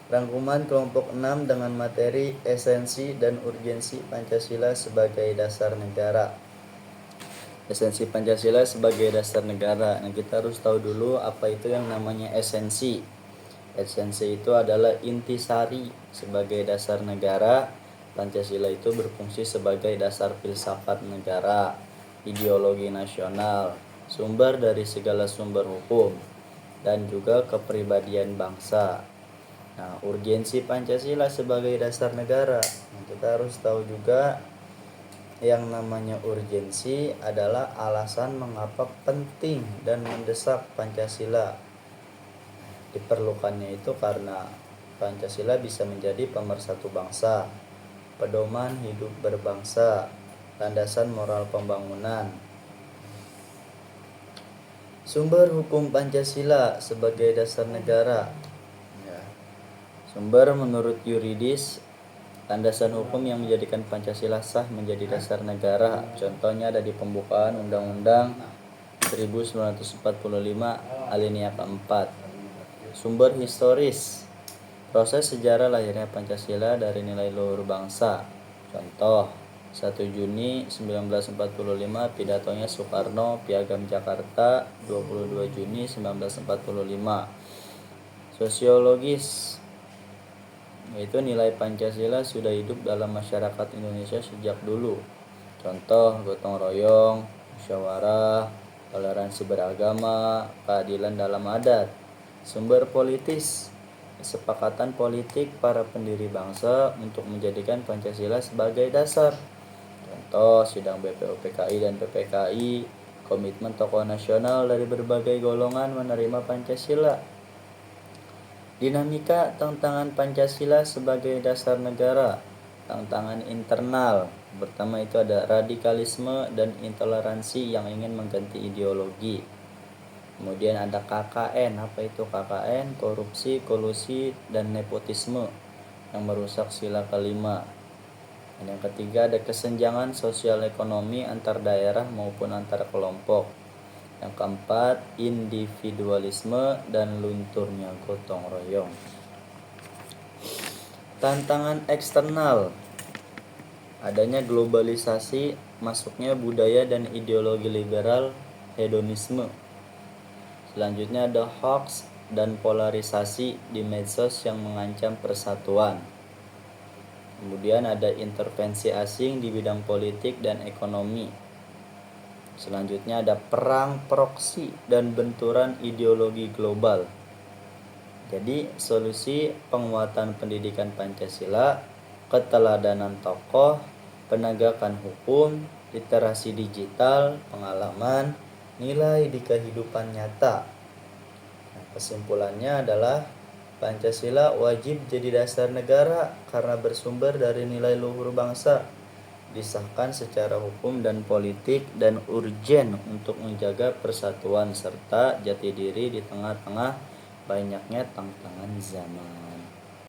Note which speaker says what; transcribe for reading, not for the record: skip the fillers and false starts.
Speaker 1: Rangkuman kelompok 6 dengan materi esensi dan urgensi Pancasila sebagai dasar negara. Esensi Pancasila sebagai dasar negara. Nah, kita harus tahu dulu apa itu yang namanya esensi. Esensi itu adalah intisari sebagai dasar negara. Pancasila itu berfungsi sebagai dasar filsafat negara, ideologi nasional, sumber dari segala sumber hukum, dan juga kepribadian bangsa. Nah, urgensi Pancasila sebagai dasar negara. Nah, kita harus tahu juga yang namanya urgensi adalah alasan mengapa penting dan mendesak Pancasila. Diperlukannya itu karena Pancasila bisa menjadi pemersatu bangsa, pedoman hidup berbangsa, landasan moral pembangunan. Sumber hukum Pancasila sebagai dasar negara. Sumber menurut yuridis, landasan hukum yang menjadikan Pancasila sah menjadi dasar negara. Contohnya ada di pembukaan Undang-Undang 1945 alinea keempat. Sumber historis, proses sejarah lahirnya Pancasila dari nilai luhur bangsa. Contoh, 1 Juni 1945 pidatonya Soekarno, Piagam Jakarta 22 Juni 1945. Sosiologis, yaitu nilai Pancasila sudah hidup dalam masyarakat Indonesia sejak dulu. Contoh, gotong royong, musyawarah, toleransi beragama, keadilan dalam adat. Sumber politis, kesepakatan politik para pendiri bangsa untuk menjadikan Pancasila sebagai dasar. Contoh, sidang BPUPKI dan PPKI, komitmen tokoh nasional dari berbagai golongan menerima Pancasila. Dinamika tantangan Pancasila sebagai dasar negara. Tantangan internal, pertama itu ada radikalisme dan intoleransi yang ingin mengganti ideologi. Kemudian ada KKN, apa itu KKN? Korupsi, kolusi, dan nepotisme yang merusak sila kelima. Dan yang ketiga ada kesenjangan sosial ekonomi antar daerah maupun antar kelompok. Yang keempat, individualisme dan lunturnya gotong royong. Tantangan eksternal, adanya globalisasi, masuknya budaya dan ideologi liberal, hedonisme. Selanjutnya ada hoax dan polarisasi di medsos yang mengancam persatuan. Kemudian ada intervensi asing di bidang politik dan ekonomi. Selanjutnya ada perang proksi dan benturan ideologi global. Jadi solusi penguatan pendidikan Pancasila, keteladanan tokoh, penegakan hukum, literasi digital, pengalaman, nilai di kehidupan nyata. Nah, kesimpulannya adalah Pancasila wajib jadi dasar negara karena bersumber dari nilai luhur bangsa, disahkan secara hukum dan politik, dan urgen untuk menjaga persatuan serta jati diri di tengah-tengah banyaknya tantangan zaman.